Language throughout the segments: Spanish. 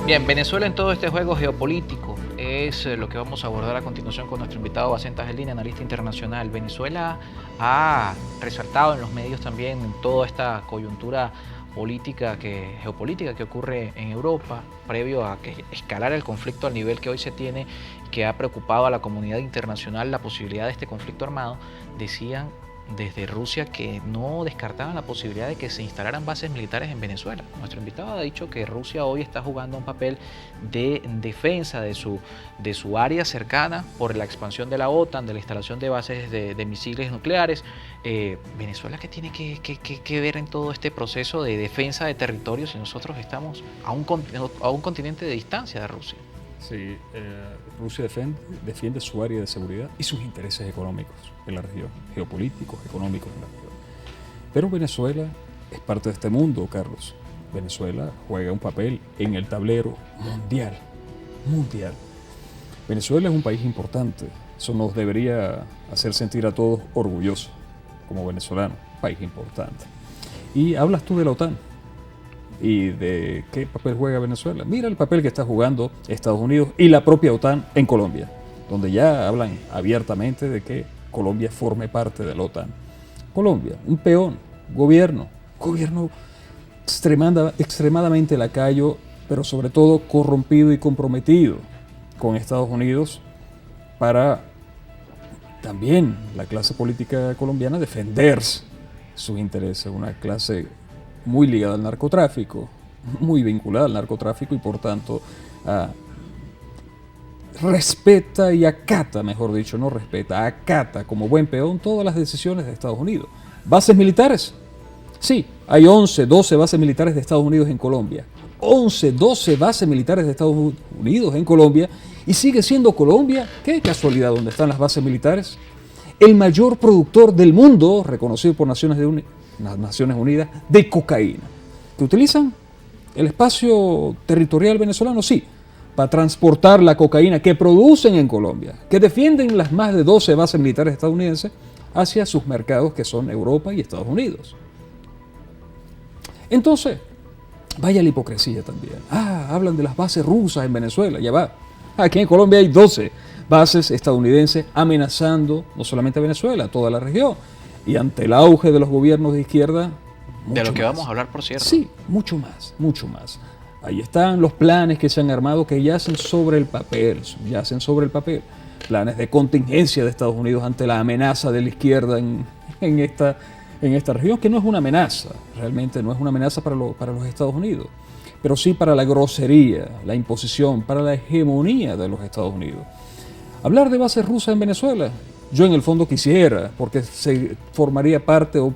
Bien, Venezuela en todo este juego geopolítico es lo que vamos a abordar a continuación con nuestro invitado Bacenta Angelini, analista internacional. Venezuela ha resaltado en los medios también en toda esta coyuntura geopolítica que ocurre en Europa, previo a que escalara el conflicto al nivel que hoy se tiene, que ha preocupado a la comunidad internacional la posibilidad de este conflicto armado. Decían desde Rusia que no descartaban la posibilidad de que se instalaran bases militares en Venezuela. Nuestro invitado ha dicho que Rusia hoy está jugando un papel de defensa de su área cercana por la expansión de la OTAN, de la instalación de bases de misiles nucleares. Venezuela, ¿qué tiene que ver en todo este proceso de defensa de territorios si nosotros estamos a un continente de distancia de Rusia? Sí, Rusia defiende su área de seguridad y sus intereses económicos en la región, geopolíticos, económicos en la región. Pero Venezuela es parte de este mundo, Carlos. Venezuela juega un papel en el tablero mundial. Venezuela es un país importante. Eso nos debería hacer sentir a todos orgullosos como venezolanos. País importante. Y hablas tú de la OTAN. ¿Y de qué papel juega Venezuela? Mira el papel que está jugando Estados Unidos y la propia OTAN en Colombia, donde ya hablan abiertamente de que Colombia forme parte de la OTAN. Colombia, un peón, gobierno extremadamente lacayo, pero sobre todo corrompido y comprometido con Estados Unidos para también la clase política colombiana defender sus intereses, una clase muy ligada al narcotráfico, muy vinculada al narcotráfico y por tanto respeta y acata, mejor dicho, no respeta, acata como buen peón todas las decisiones de Estados Unidos. ¿Bases militares? Sí, hay 11, 12 bases militares de Estados Unidos en Colombia. 11, 12 bases militares de Estados Unidos en Colombia y sigue siendo Colombia, qué casualidad, donde están las bases militares, el mayor productor del mundo, reconocido por las Naciones Unidas, de cocaína. ¿Que utilizan el espacio territorial venezolano? Sí, para transportar la cocaína que producen en Colombia, que defienden las más de 12 bases militares estadounidenses hacia sus mercados que son Europa y Estados Unidos. Entonces, vaya la hipocresía también. Hablan de las bases rusas en Venezuela, ya va. Aquí en Colombia hay 12 bases estadounidenses amenazando no solamente a Venezuela, a toda la región. Y ante el auge de los gobiernos de izquierda, de lo que vamos a hablar, por cierto. Sí, mucho más. Ahí están los planes que se han armado que yacen sobre el papel. Planes de contingencia de Estados Unidos ante la amenaza de la izquierda en esta región, que no es una amenaza, realmente no es una amenaza para los Estados Unidos, pero sí para la grosería, la imposición, para la hegemonía de los Estados Unidos. Hablar de bases rusas en Venezuela, yo en el fondo quisiera, porque se formaría parte o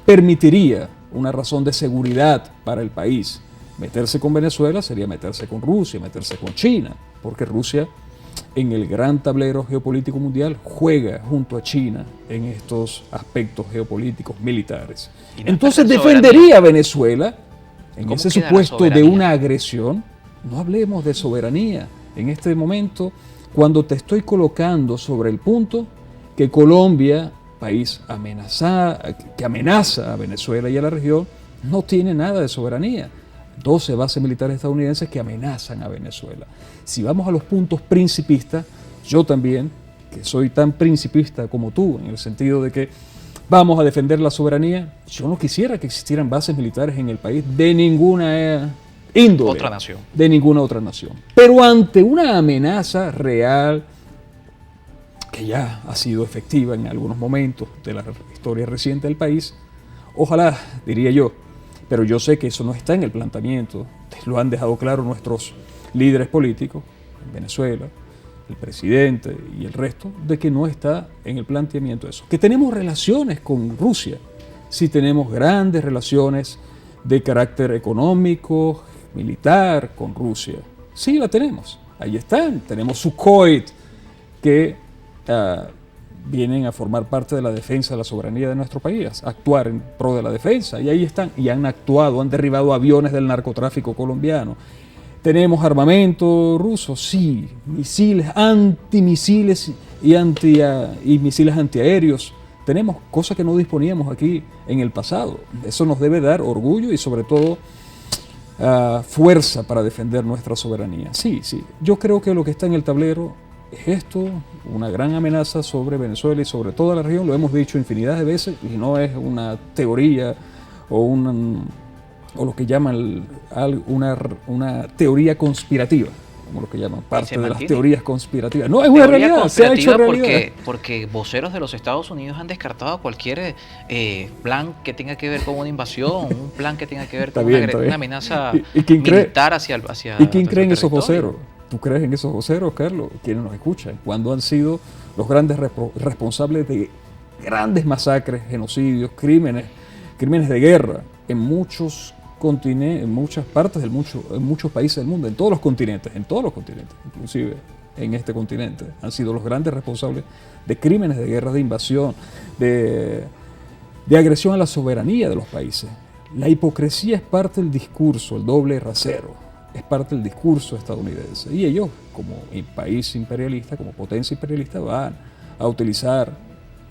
permitiría una razón de seguridad para el país. Meterse con Venezuela sería meterse con Rusia, meterse con China, porque Rusia en el gran tablero geopolítico mundial juega junto a China en estos aspectos geopolíticos militares. Entonces defendería a Venezuela en ese supuesto de una agresión. No hablemos de soberanía en este momento, cuando te estoy colocando sobre el punto que Colombia, país que amenaza a Venezuela y a la región, no tiene nada de soberanía. 12 bases militares estadounidenses que amenazan a Venezuela. Si vamos a los puntos principistas, yo también, que soy tan principista como tú, en el sentido de que vamos a defender la soberanía, yo no quisiera que existieran bases militares en el país de ninguna índole. Otra nación. De ninguna otra nación. Pero ante una amenaza real, que ya ha sido efectiva en algunos momentos de la historia reciente del país, ojalá, diría yo, pero yo sé que eso no está en el planteamiento, lo han dejado claro nuestros líderes políticos en Venezuela, el presidente y el resto, de que no está en el planteamiento eso. Que tenemos relaciones con Rusia, sí tenemos grandes relaciones de carácter económico, militar con Rusia, sí la tenemos, ahí están, tenemos Sukhoi que vienen a formar parte de la defensa de la soberanía de nuestro país, actuar en pro de la defensa, y ahí están, y han actuado, han derribado aviones del narcotráfico colombiano. ¿Tenemos armamento ruso? Sí, misiles, antimisiles y misiles antiaéreos. Tenemos cosas que no disponíamos aquí en el pasado. Eso nos debe dar orgullo y sobre todo fuerza para defender nuestra soberanía. Sí, sí. Yo creo que lo que está en el tablero es esto, una gran amenaza sobre Venezuela y sobre toda la región. Lo hemos dicho infinidad de veces y no es una teoría o lo que llaman una teoría conspirativa, como lo que llaman parte de las teorías conspirativas. No, es una realidad, se ha hecho realidad. Porque voceros de los Estados Unidos han descartado cualquier plan que tenga que ver con una invasión, un plan que tenga que ver con una amenaza militar hacia ¿Y quién cree en esos voceros? ¿Tú crees en esos voceros, Carlos? ¿Quiénes nos escuchan? Cuando han sido los grandes responsables de grandes masacres, genocidios, crímenes de guerra en muchos continentes, en muchas partes en muchos países del mundo, en todos los continentes, inclusive en este continente, han sido los grandes responsables de crímenes de guerra, de invasión, de agresión a la soberanía de los países. La hipocresía es parte del discurso, el doble rasero, es parte del discurso estadounidense. Y ellos, como país imperialista, como potencia imperialista, van a utilizar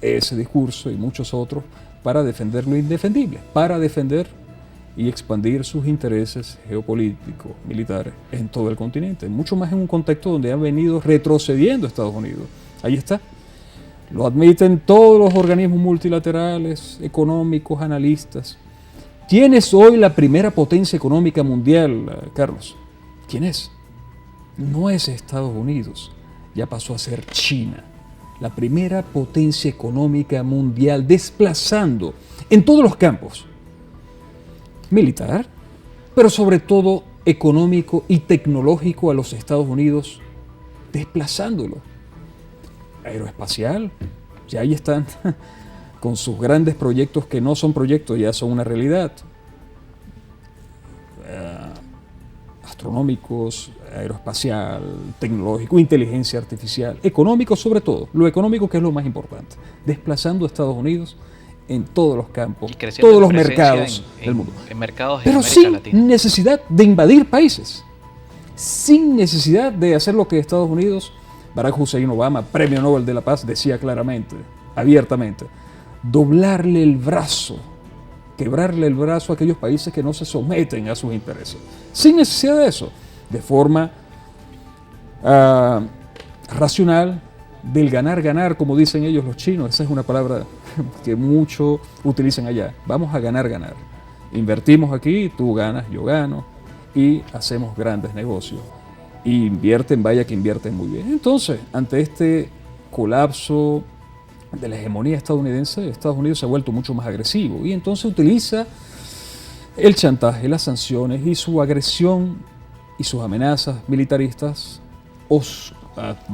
ese discurso y muchos otros para defender lo indefendible, para defender y expandir sus intereses geopolíticos, militares en todo el continente, mucho más en un contexto donde han venido retrocediendo Estados Unidos. Ahí está. Lo admiten todos los organismos multilaterales, económicos, analistas. ¿Quién es hoy la primera potencia económica mundial, Carlos? ¿Quién es? No es Estados Unidos, ya pasó a ser China, la primera potencia económica mundial, desplazando en todos los campos, militar, pero sobre todo económico y tecnológico a los Estados Unidos, desplazándolo. Aeroespacial, ya ahí están con sus grandes proyectos que no son proyectos, ya son una realidad. Astronómicos, aeroespacial, tecnológico, inteligencia artificial, económico sobre todo, lo económico que es lo más importante, desplazando a Estados Unidos en todos los campos, todos los mercados del mundo. Pero sin necesidad de invadir países, sin necesidad de hacer lo que Estados Unidos, Barack Hussein Obama, Premio Nobel de la Paz, decía claramente, abiertamente, doblarle el brazo, quebrarle el brazo a aquellos países que no se someten a sus intereses, sin necesidad de eso, de forma racional, del ganar, como dicen ellos los chinos. Esa es una palabra que muchos utilizan allá. Vamos a ganar. Invertimos aquí, tú ganas, yo gano, y hacemos grandes negocios. Y vaya que invierten muy bien. Entonces, ante este colapso de la hegemonía estadounidense, Estados Unidos se ha vuelto mucho más agresivo y entonces utiliza el chantaje, las sanciones y su agresión y sus amenazas militaristas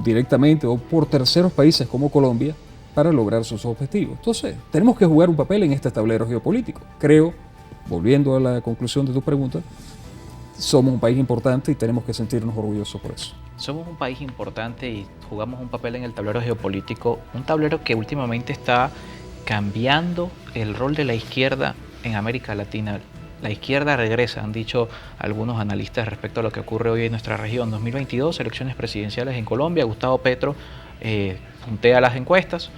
directamente o por terceros países como Colombia para lograr sus objetivos. Entonces, tenemos que jugar un papel en este tablero geopolítico. Creo, volviendo a la conclusión de tu pregunta, somos un país importante y tenemos que sentirnos orgullosos por eso. Somos un país importante y jugamos un papel en el tablero geopolítico, un tablero que últimamente está cambiando el rol de la izquierda en América Latina. La izquierda regresa, han dicho algunos analistas respecto a lo que ocurre hoy en nuestra región. 2022, elecciones presidenciales en Colombia, Gustavo Petro puntea las encuestas,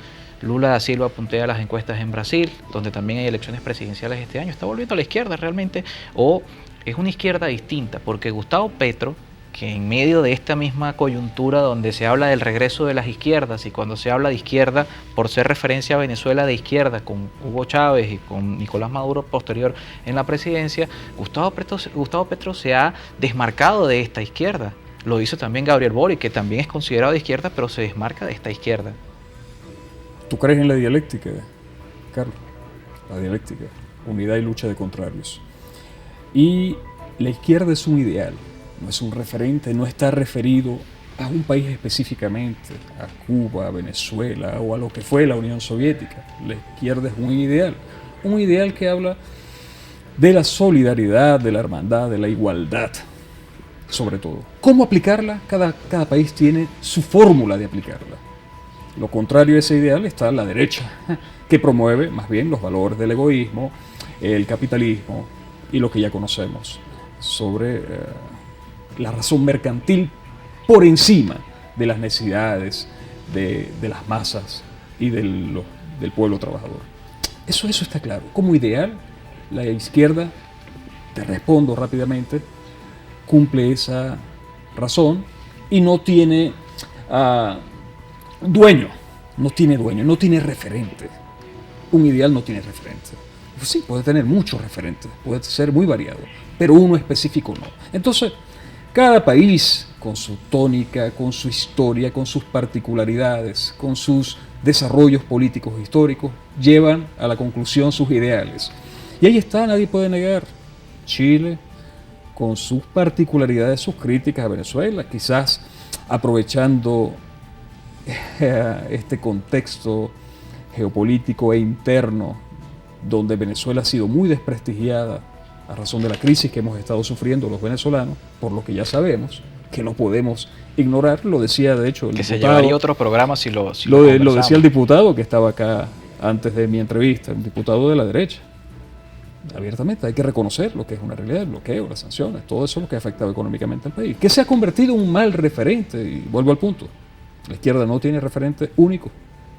Lula da Silva puntea las encuestas en Brasil, donde también hay elecciones presidenciales este año. ¿Está volviendo a la izquierda realmente? ¿O es una izquierda distinta? Porque Gustavo Petro, que en medio de esta misma coyuntura donde se habla del regreso de las izquierdas, y cuando se habla de izquierda, por ser referencia a Venezuela de izquierda, con Hugo Chávez y con Nicolás Maduro posterior en la presidencia, Gustavo Petro se ha desmarcado de esta izquierda. Lo hizo también Gabriel Boric, que también es considerado de izquierda, pero se desmarca de esta izquierda. ¿Tú crees en la dialéctica, Carlos? La dialéctica, unidad y lucha de contrarios. Y la izquierda es un ideal, no es un referente, no está referido a un país específicamente, a Cuba, a Venezuela o a lo que fue la Unión Soviética. La izquierda es un ideal que habla de la solidaridad, de la hermandad, de la igualdad, sobre todo. ¿Cómo aplicarla? Cada país tiene su fórmula de aplicarla. Lo contrario a ese ideal está la derecha, que promueve más bien los valores del egoísmo, el capitalismo y lo que ya conocemos sobre la razón mercantil por encima de las necesidades de las masas y del pueblo trabajador. Eso está claro. Como ideal, la izquierda te respondo rápidamente, cumple esa razón y no tiene dueño, no tiene referente. Un ideal no tiene referente. Pues sí, puede tener muchos referentes, puede ser muy variado, pero uno específico no. Entonces, cada país, con su tónica, con su historia, con sus particularidades, con sus desarrollos políticos e históricos, llevan a la conclusión sus ideales. Y ahí está, nadie puede negar. Chile, con sus particularidades, sus críticas a Venezuela, quizás aprovechando este contexto geopolítico e interno, donde Venezuela ha sido muy desprestigiada a razón de la crisis que hemos estado sufriendo los venezolanos, por lo que ya sabemos, que no podemos ignorar. Lo decía, de hecho, el que diputado, se llevaría otro programa si lo lo decía el diputado que estaba acá antes de mi entrevista, el diputado de la derecha. Abiertamente hay que reconocer lo que es una realidad, el bloqueo, las sanciones, todo eso es lo que ha afectado económicamente al país, que se ha convertido en un mal referente. Y vuelvo al punto, la izquierda no tiene referente único,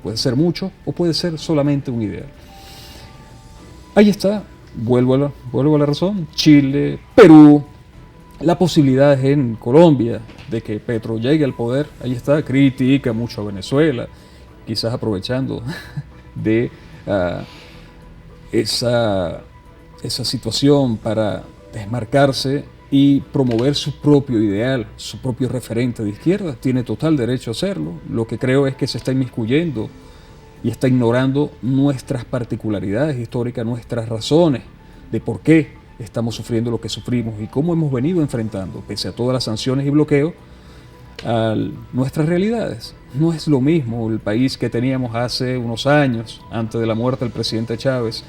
puede ser mucho o puede ser solamente un ideal. Ahí está, vuelvo a la razón, Chile, Perú, la posibilidad en Colombia de que Petro llegue al poder, ahí está, critica mucho a Venezuela, quizás aprovechando de esa situación para desmarcarse y promover su propio ideal, su propio referente de izquierda. Tiene total derecho a hacerlo. Lo que creo es que se está inmiscuyendo y está ignorando nuestras particularidades históricas, nuestras razones de por qué estamos sufriendo lo que sufrimos y cómo hemos venido enfrentando, pese a todas las sanciones y bloqueos, a nuestras realidades. No es lo mismo el país que teníamos hace unos años, antes de la muerte del presidente Chávez,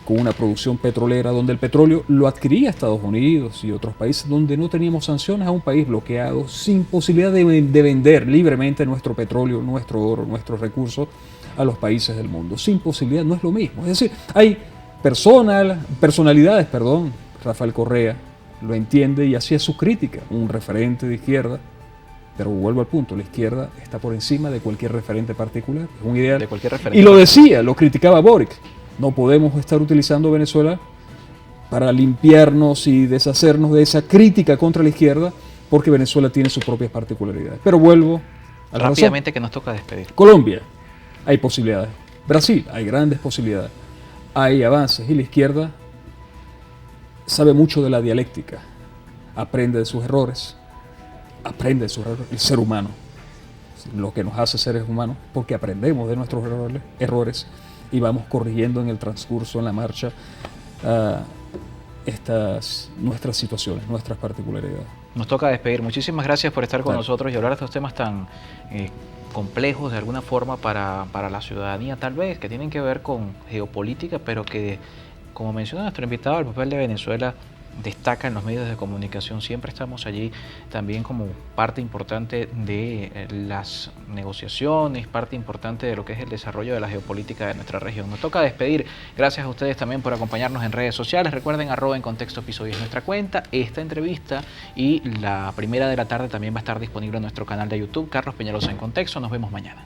con una producción petrolera donde el petróleo lo adquiría Estados Unidos y otros países, donde no teníamos sanciones, a un país bloqueado, sin posibilidad de vender libremente nuestro petróleo, nuestro oro, nuestros recursos a los países del mundo. Sin posibilidad, no es lo mismo. Es decir, hay personalidades, Rafael Correa lo entiende y hacía su crítica, un referente de izquierda, pero vuelvo al punto, la izquierda está por encima de cualquier referente particular, es un ideal. De cualquier referente. Y lo decía, lo criticaba Boric. No podemos estar utilizando Venezuela para limpiarnos y deshacernos de esa crítica contra la izquierda, porque Venezuela tiene sus propias particularidades. Pero vuelvo a la rápidamente razón. Que nos toca despedir. Colombia, hay posibilidades. Brasil, hay grandes posibilidades. Hay avances y la izquierda sabe mucho de la dialéctica, aprende de sus errores, el ser humano, lo que nos hace seres humanos, porque aprendemos de nuestros errores y vamos corrigiendo en el transcurso, en la marcha, nuestras situaciones, nuestras particularidades. Nos toca despedir. Muchísimas gracias por estar con nosotros y hablar de estos temas tan complejos de alguna forma para la ciudadanía, tal vez, que tienen que ver con geopolítica, pero que, como menciona nuestro invitado, el papel de Venezuela destaca en los medios de comunicación. Siempre estamos allí también como parte importante de las negociaciones, parte importante de lo que es el desarrollo de la geopolítica de nuestra región. Nos toca despedir. Gracias a ustedes también por acompañarnos en redes sociales. Recuerden @encontextoepisodio es nuestra cuenta. Esta entrevista y la primera de la tarde también va a estar disponible en nuestro canal de YouTube, Carlos Peñalosa en Contexto. Nos vemos mañana.